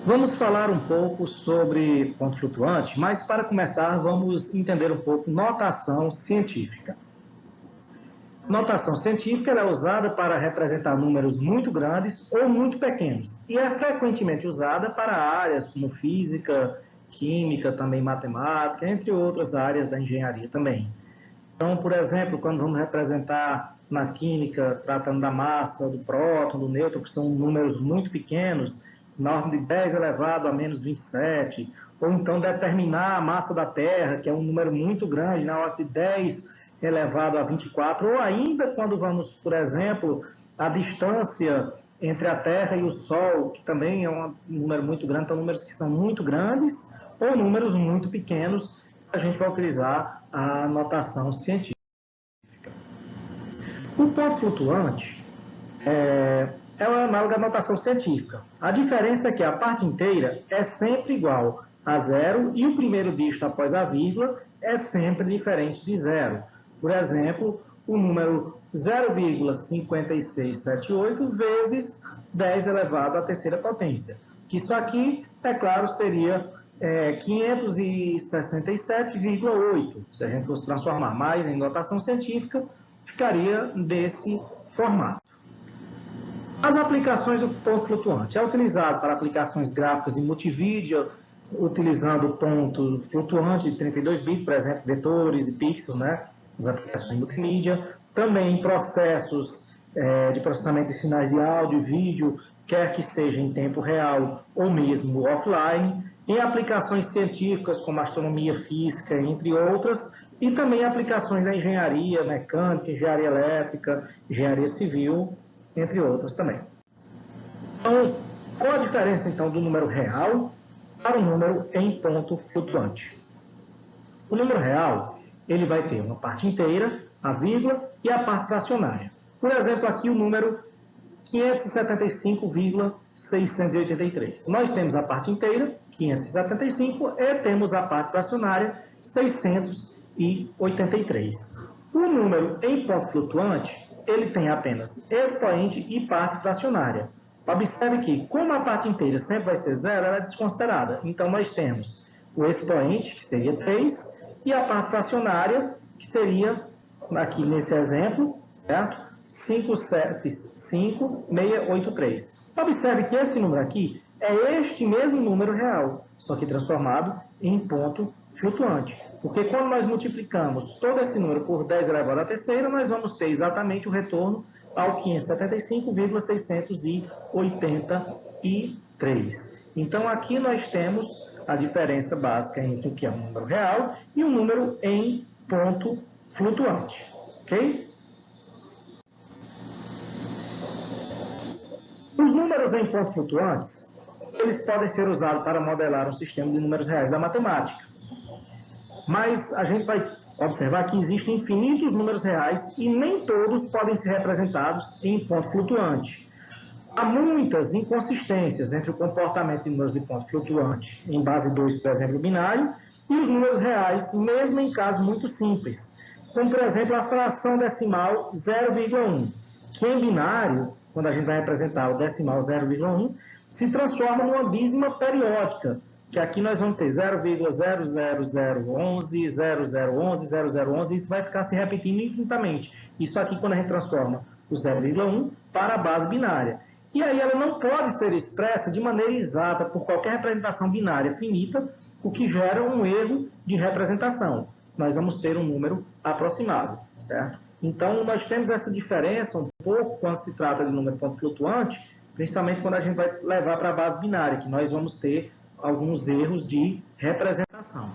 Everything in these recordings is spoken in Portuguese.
Vamos falar um pouco sobre ponto flutuante, mas para começar vamos entender um pouco notação científica. Notação científica é usada para representar números muito grandes ou muito pequenos e é frequentemente usada para áreas como física, química, também matemática, entre outras áreas da engenharia também. Então, por exemplo, quando vamos representar na química, tratando da massa, do próton, do nêutron, que são números muito pequenos, na ordem de 10 elevado a menos 27, ou então determinar a massa da Terra, que é um número muito grande, na ordem de 10 elevado a 24, ou ainda quando vamos, por exemplo, a distância entre a Terra e o Sol, que também é um número muito grande, então números que são muito grandes, ou números muito pequenos, a gente vai utilizar a notação científica. O ponto flutuante é uma análoga à notação científica. A diferença é que a parte inteira é sempre igual a zero e o primeiro dígito após a vírgula é sempre diferente de zero. Por exemplo, o número 0,5678 vezes 10 elevado à terceira potência. Que isso aqui, é claro, seria 567,8. Se a gente fosse transformar mais em notação científica, ficaria desse formato. As aplicações do ponto flutuante. É utilizado para aplicações gráficas de multivídeo, utilizando o ponto flutuante de 32 bits, por exemplo, vetores e pixels, né? As aplicações de multimídia. Também em processos de processamento de sinais de áudio e vídeo, quer que seja em tempo real ou mesmo offline. Em aplicações científicas como astronomia física, entre outras, e também aplicações da engenharia mecânica, engenharia elétrica, engenharia civil, entre outras também. Então, qual a diferença então do número real para o número em ponto flutuante? O número real, ele vai ter uma parte inteira, a vírgula, e a parte fracionária. Por exemplo, aqui o número 575,683. Nós temos a parte inteira, 575, e temos a parte fracionária, 683. O número em ponto flutuante, ele tem apenas expoente e parte fracionária. Observe que, como a parte inteira sempre vai ser zero, ela é desconsiderada. Então, nós temos o expoente, que seria 3, e a parte fracionária, que seria, aqui nesse exemplo, certo? 575,683. Observe que esse número aqui é este mesmo número real, só que transformado em ponto flutuante. Porque quando nós multiplicamos todo esse número por 10 elevado à terceira, nós vamos ter exatamente o retorno ao 575,683. Então, aqui nós temos a diferença básica entre o que é um número real e um número em ponto flutuante. Ok? Os números em pontos flutuantes, eles podem ser usados para modelar um sistema de números reais da matemática. Mas a gente vai observar que existem infinitos números reais e nem todos podem ser representados em ponto flutuante. Há muitas inconsistências entre o comportamento de números de ponto flutuante em base 2, por exemplo, binário, e os números reais, mesmo em casos muito simples, como, por exemplo, a fração decimal 0,1, que em binário, quando a gente vai representar o decimal 0,1, se transforma numa dízima periódica, que aqui nós vamos ter 0,00011, 0011, 0011, e isso vai ficar se repetindo infinitamente. Isso aqui quando a gente transforma o 0,1 para a base binária. E aí ela não pode ser expressa de maneira exata por qualquer representação binária finita, o que gera um erro de representação. Nós vamos ter um número aproximado, certo? Então, nós temos essa diferença um pouco quando se trata de número ponto flutuante, principalmente quando a gente vai levar para a base binária, que nós vamos ter alguns erros de representação.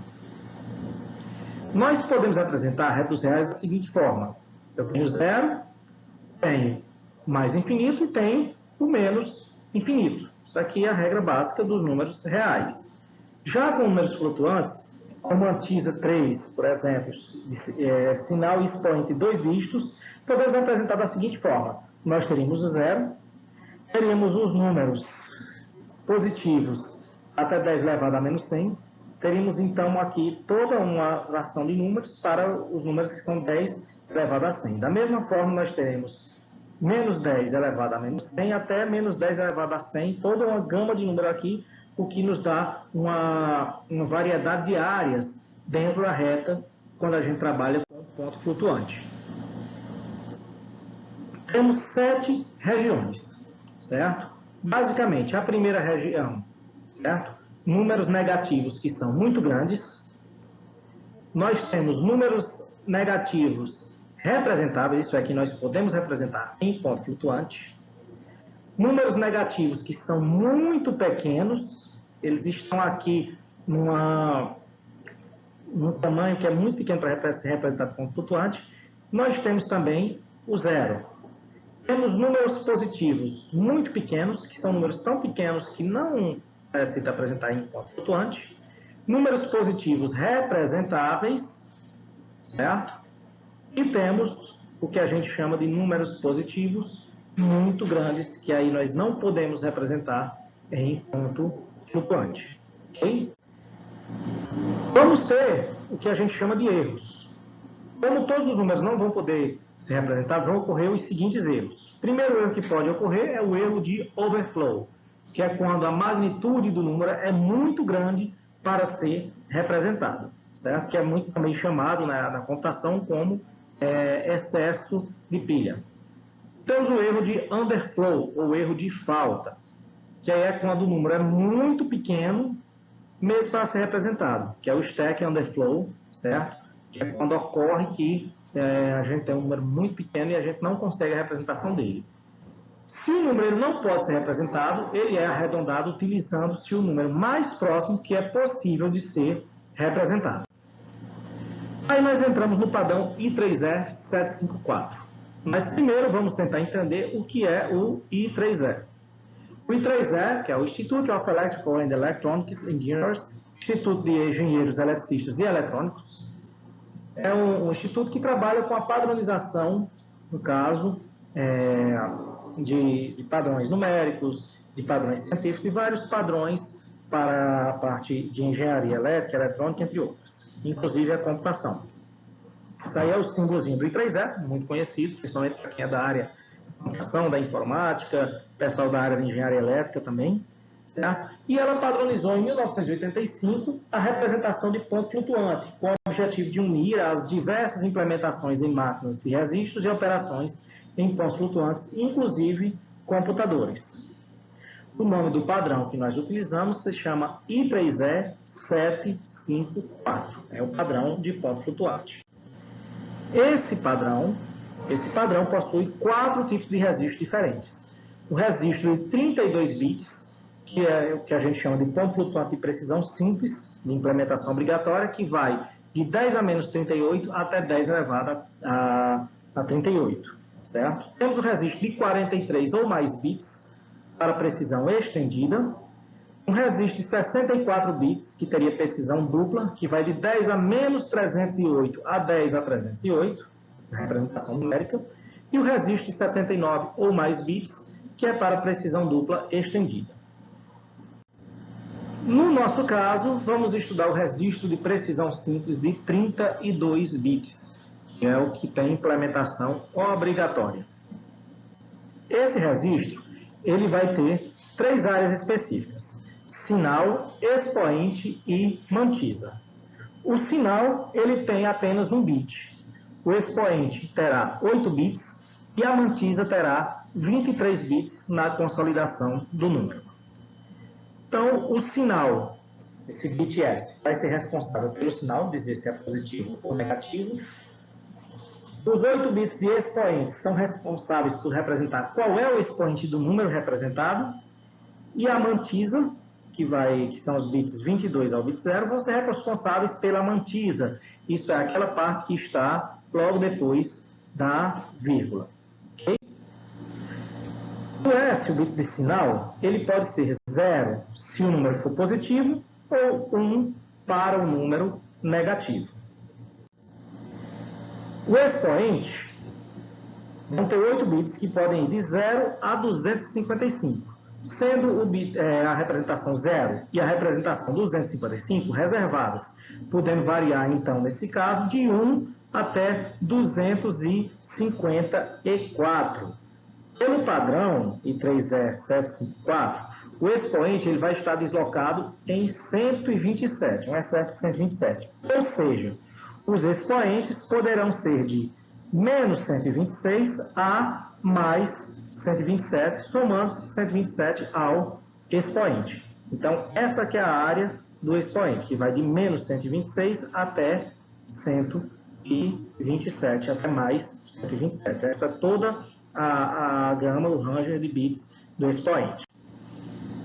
Nós podemos representar retos reais da seguinte forma. Eu tenho zero, tenho mais infinito e tenho o menos infinito. Isso aqui é a regra básica dos números reais. Já com números flutuantes, como a TISA 3, por exemplo, sinal e expoente 2 dígitos, podemos representar da seguinte forma. Nós teríamos o zero, teríamos os números positivos até 10 elevado a menos 100, teríamos então aqui toda uma fração de números para os números que são 10 elevado a 100. Da mesma forma, nós teremos menos 10 elevado a menos 100 até menos 10 elevado a 100, toda uma gama de números aqui o que nos dá uma variedade de áreas dentro da reta quando a gente trabalha com ponto flutuante. Temos 7 regiões, certo? Basicamente, a primeira região, certo? Números negativos que são muito grandes. Nós temos números negativos representáveis, isso é que nós podemos representar em ponto flutuante. Números negativos que são muito pequenos, eles estão aqui num tamanho que é muito pequeno para ser representado em ponto flutuante. Nós temos também o zero. Temos números positivos muito pequenos, que são números tão pequenos que não se apresentar em ponto flutuante. Números positivos representáveis, certo? E temos o que a gente chama de números positivos muito grandes, que aí nós não podemos representar em ponto flutuante. Ok? Vamos ter o que a gente chama de erros. Como todos os números não vão poder ser representados, vão ocorrer os seguintes erros. O primeiro erro que pode ocorrer é o erro de overflow, que é quando a magnitude do número é muito grande para ser representado, certo? Que é muito também chamado na computação como excesso de pilha. Temos o erro de underflow, ou erro de falta, que aí é quando o número é muito pequeno, mesmo para ser representado, que é o stack underflow, certo? Que é quando ocorre que a gente tem um número muito pequeno e a gente não consegue a representação dele. Se o número não pode ser representado, ele é arredondado utilizando-se o número mais próximo que é possível de ser representado. Aí nós entramos no padrão I3E754. Mas primeiro vamos tentar entender o que é o I3E. O I3E, que é o Institute of Electrical and Electronics Engineers, Instituto de Engenheiros Eletricistas e Eletrônicos, é um instituto que trabalha com a padronização, no caso, de padrões numéricos, de padrões científicos, de vários padrões para a parte de engenharia elétrica, eletrônica, entre outras, inclusive a computação. Isso aí é o símbolozinho do I3E, muito conhecido, principalmente para quem é da área da computação, da informática, pessoal da área de engenharia elétrica também, certo? E ela padronizou em 1985 a representação de ponto flutuante, com o objetivo de unir as diversas implementações em máquinas de registros e operações em pontos flutuantes, inclusive computadores. O nome do padrão que nós utilizamos se chama I3E754, é o padrão de ponto flutuante. Esse padrão possui 4 tipos de registros diferentes. O registro de 32 bits, que é o que a gente chama de ponto flutuante de precisão simples, de implementação obrigatória, que vai de 10 a menos 38 até 10 elevado a 38, certo? Temos o registro de 43 ou mais bits para precisão estendida, um registro de 64 bits, que teria precisão dupla, que vai de 10 a menos 308 a 10 a 308, representação numérica, e o registro de 79 ou mais bits, que é para precisão dupla estendida. No nosso caso, vamos estudar o registro de precisão simples de 32 bits, que é o que tem implementação obrigatória. Esse registro, ele vai ter 3 áreas específicas: sinal, expoente e mantisa. O sinal, ele tem apenas 1 bit. O expoente terá 8 bits e a mantisa terá 23 bits na consolidação do número. Então, o sinal, esse bit S, vai ser responsável pelo sinal, dizer se é positivo ou negativo. Os 8 bits de expoente são responsáveis por representar qual é o expoente do número representado. E a mantisa, que são os bits 22 ao bit 0, vão ser responsáveis pela mantisa. Isso é aquela parte que está logo depois da vírgula. Okay? O S, o bit de sinal, ele pode ser 0 se o número for positivo ou 1 para o número negativo. O expoente vão ter 8 bits que podem ir de 0 a 255. Sendo a representação 0 e a representação 255 reservadas, podendo variar, então, nesse caso, de 1 até 254. Pelo padrão I3E754, o expoente ele vai estar deslocado em 127, um excesso de 127. Ou seja, os expoentes poderão ser de menos 126 a mais 127, somando 127 ao expoente. Então, essa que é a área do expoente, que vai de menos 126 até 127, até mais 127. Essa é toda a gama, o range de bits do expoente.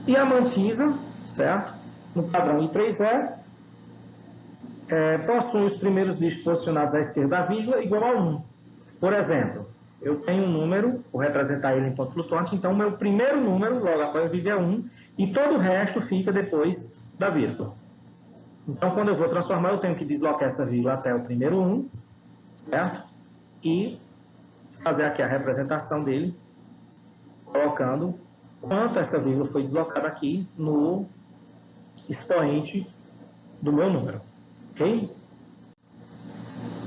E a mantisa, certo? No padrão I3E, possui os primeiros dígitos posicionados à esquerda da vírgula igual a 1. Por exemplo, eu tenho um número, vou representar ele em ponto flutuante, então o meu primeiro número, logo após a vírgula, é 1, e todo o resto fica depois da vírgula. Então, quando eu vou transformar, eu tenho que deslocar essa vírgula até o primeiro 1, certo? E fazer aqui a representação dele, colocando quanto essa vírgula foi deslocada aqui no expoente do meu número. Ok?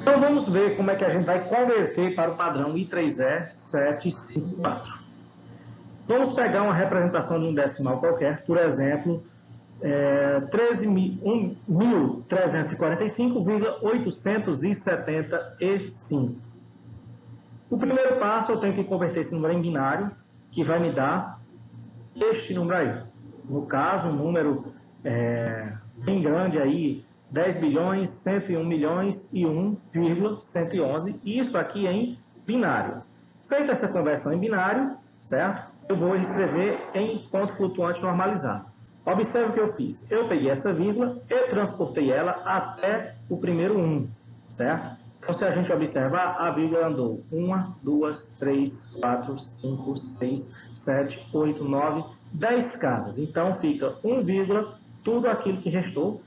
Então, vamos ver como é que a gente vai converter para o padrão I3E754. Vamos pegar uma representação de um decimal qualquer, por exemplo, 13.345,875. O primeiro passo, eu tenho que converter esse número em binário, que vai me dar este número aí. No caso, um número bem grande aí, 10 bilhões, 101 milhões e 1,111. Isso aqui em binário. Feita essa conversão em binário, certo? Eu vou escrever em ponto flutuante normalizado. Observe o que eu fiz. Eu peguei essa vírgula e transportei ela até o primeiro 1, certo? Então, se a gente observar, a vírgula andou 1, 2, 3, 4, 5, 6, 7, 8, 9, 10 casas. Então, fica 1, tudo aquilo que restou,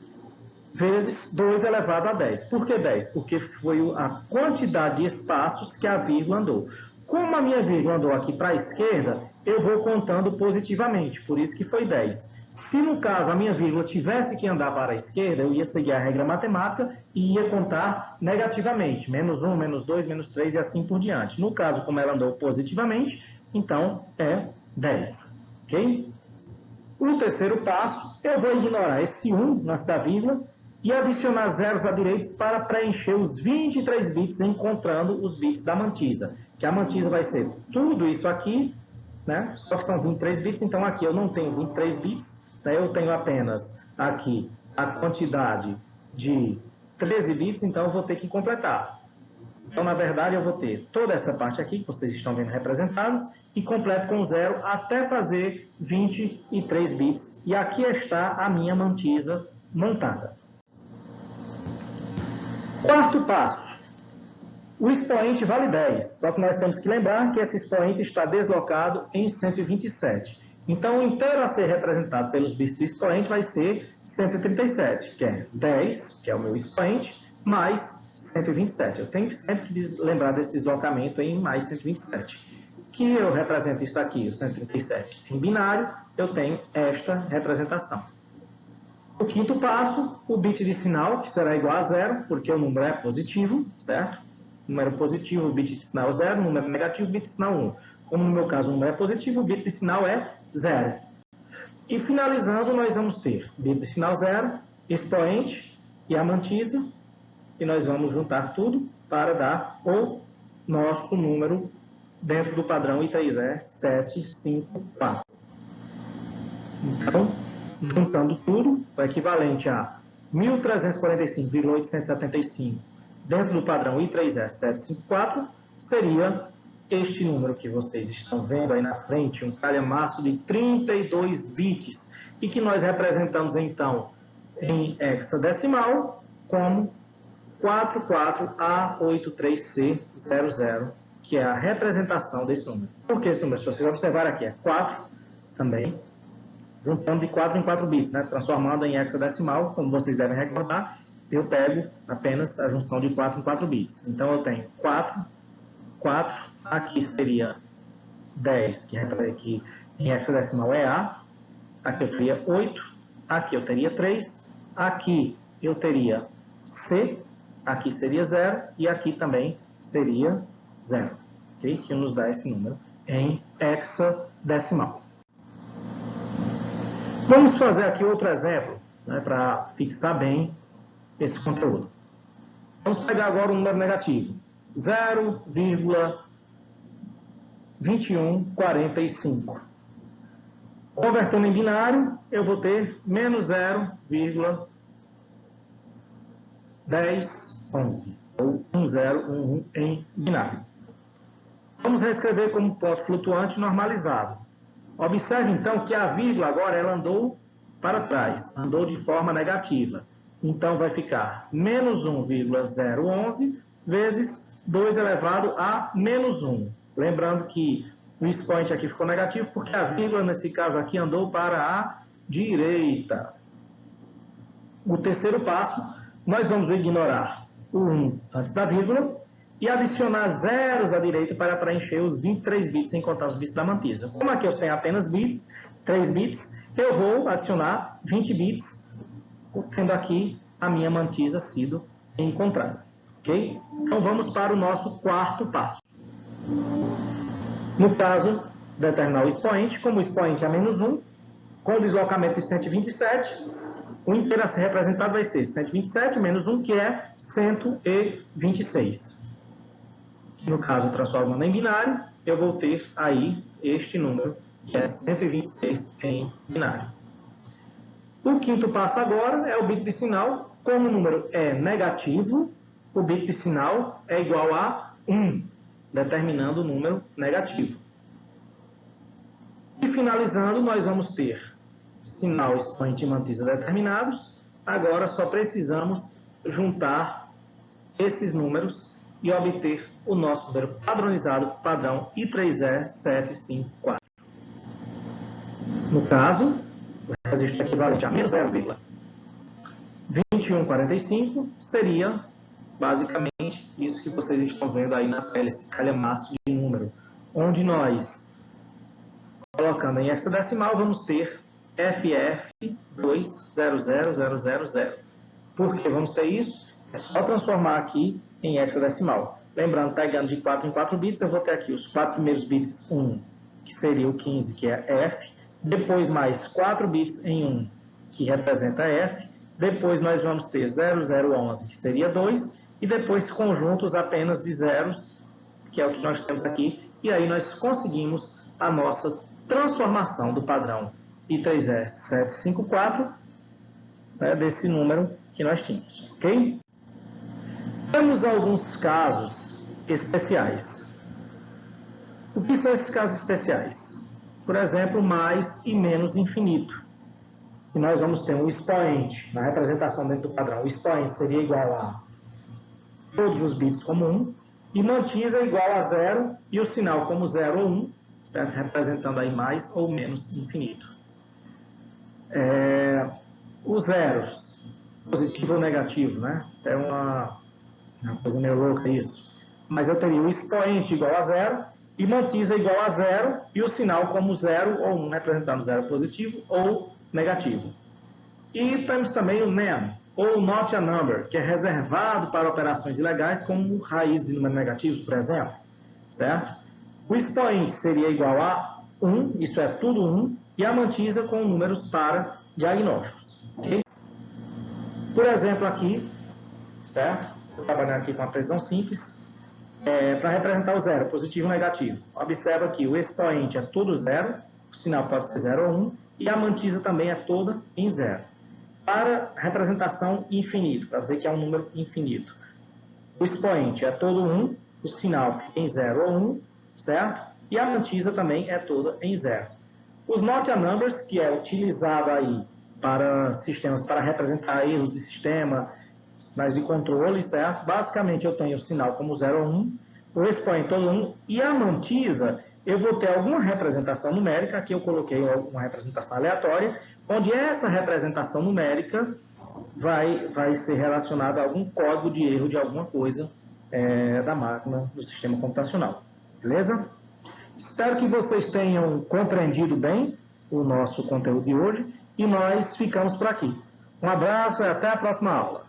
vezes 2 elevado a 10. Por que 10? Porque foi a quantidade de espaços que a vírgula andou. Como a minha vírgula andou aqui para a esquerda, eu vou contando positivamente, por isso que foi 10. Se no caso a minha vírgula tivesse que andar para a esquerda, eu ia seguir a regra matemática e ia contar negativamente, menos 1, menos 2, menos 3 e assim por diante. No caso, como ela andou positivamente, então é 10. Ok? O terceiro passo, eu vou ignorar esse 1 antes da vírgula e adicionar zeros à direita para preencher os 23 bits, encontrando os bits da mantisa. Que a mantisa vai ser tudo isso aqui, né? Só que são 23 bits, então aqui eu não tenho 23 bits, né? Eu tenho apenas aqui a quantidade de 13 bits, então eu vou ter que completar. Então, na verdade, eu vou ter toda essa parte aqui, que vocês estão vendo representados, e completo com 0 até fazer 23 bits. E aqui está a minha mantisa montada. Quarto passo. O expoente vale 10, só que nós temos que lembrar que esse expoente está deslocado em 127. Então, o inteiro a ser representado pelos bits do expoente vai ser 137, que é 10, que é o meu expoente, mais 127. Eu tenho sempre que lembrar desse deslocamento em mais 127. Que eu represento isso aqui, o 137, em binário, eu tenho esta representação. O quinto passo, o bit de sinal, que será igual a 0, porque o número é positivo, certo? Número positivo, o bit de sinal é 0, número negativo, o bit de sinal 1. Como no meu caso o número é positivo, o bit de sinal é 0. E finalizando, nós vamos ter bit de sinal 0, expoente e a mantisa, e nós vamos juntar tudo para dar o nosso número dentro do padrão I3E 754. Então, juntando tudo, o equivalente a 1.345,875 dentro do padrão I3E 754, seria este número que vocês estão vendo aí na frente, um calhamaço de 32 bits, e que nós representamos então em hexadecimal como 44A83C00, que é a representação desse número. Por que esse número? Se vocês observarem aqui, é 4 também, juntando de 4 em 4 bits, né? Transformando em hexadecimal, como vocês devem recordar, eu pego apenas a junção de 4 em 4 bits. Então, eu tenho 4, aqui seria 10, que aqui em hexadecimal é A, aqui eu teria 8, aqui eu teria 3, aqui eu teria C, aqui seria 0 e aqui também seria 0, okay? Que nos dá esse número em hexadecimal. Vamos fazer aqui outro exemplo, né, para fixar bem esse conteúdo. Vamos pegar agora um número negativo, 0,2145. Convertendo em binário, eu vou ter menos 0,1011, ou 1011 em binário. Vamos reescrever como ponto flutuante normalizado. Observe, então, que a vírgula agora ela andou para trás, andou de forma negativa. Então, vai ficar menos 1,011 vezes 2 elevado a menos 1. Lembrando que o expoente aqui ficou negativo porque a vírgula, nesse caso aqui, andou para a direita. O terceiro passo, nós vamos ignorar o 1 antes da vírgula e adicionar zeros à direita para preencher os 23 bits, sem contar os bits da mantisa. Como aqui eu tenho apenas 3 bits, eu vou adicionar 20 bits, tendo aqui a minha mantisa sido encontrada. Ok? Então vamos para o nosso quarto passo. No caso, determinar o expoente, como o expoente é menos 1, com o deslocamento de 127, o inteiro a ser representado vai ser 127 menos 1, que é 126. No caso, transformando em binário, eu vou ter aí este número, que é 126 em binário. O quinto passo agora é o bit de sinal. Como o número é negativo, o bit de sinal é igual a 1, determinando o número negativo. E finalizando, nós vamos ter sinal, expoente e mantisa determinados. Agora só precisamos juntar esses números e obter o nosso número padronizado, padrão I3E754. No caso, o registro equivalente a menos 0,2145 seria basicamente isso que vocês estão vendo aí na tela, esse calhamaço de número, onde nós, colocando em hexadecimal, vamos ter FF200000. Por que vamos ter isso? É só transformar aqui em hexadecimal. Lembrando, pegando de 4 em 4 bits, eu vou ter aqui os 4 primeiros bits 1, que seria o 15, que é F, depois mais 4 bits em 1, que representa F, depois nós vamos ter 0011, que seria 2, e depois conjuntos apenas de zeros, que é o que nós temos aqui, e aí nós conseguimos a nossa transformação do padrão I3E754, né, desse número que nós tínhamos, ok? Temos alguns casos especiais. O que são esses casos especiais? Por exemplo, mais e menos infinito. E nós vamos ter um expoente na representação dentro do padrão. O expoente seria igual a todos os bits como 1, e mantisa igual a 0, e o sinal como 0 ou 1, certo? Representando aí mais ou menos infinito. Os zeros, positivo ou negativo, né? É uma coisa meio louca isso. Mas eu teria o expoente igual a 0, e mantisa igual a 0, e o sinal como 0 ou 1, representando 0 positivo ou negativo. E temos também o NaN, ou Not a Number, que é reservado para operações ilegais, como raiz de números negativos, por exemplo. Certo? O expoente seria igual a 1, isso é tudo 1, e a mantisa com números para diagnósticos. Okay? Por exemplo, aqui, certo? Vou trabalhar aqui com uma precisão simples, para representar o zero, positivo ou negativo. Observa que o expoente é todo 0, o sinal pode ser 0 ou 1, e a mantisa também é toda em 0. Para representação infinito, para dizer que é um número infinito, o expoente é todo 1, o sinal fica em 0 ou 1, certo? E a mantisa também é toda em 0. Os Not a Numbers, que é utilizado aí para sistemas, para representar erros de sistema, sinais de controle, certo? Basicamente eu tenho o sinal como 0 ou 1, o expoente todo 1, e a mantisa eu vou ter alguma representação numérica, aqui eu coloquei uma representação aleatória, onde essa representação numérica vai ser relacionada a algum código de erro de alguma coisa da máquina do sistema computacional. Beleza? Espero que vocês tenham compreendido bem o nosso conteúdo de hoje e nós ficamos por aqui. Um abraço e até a próxima aula.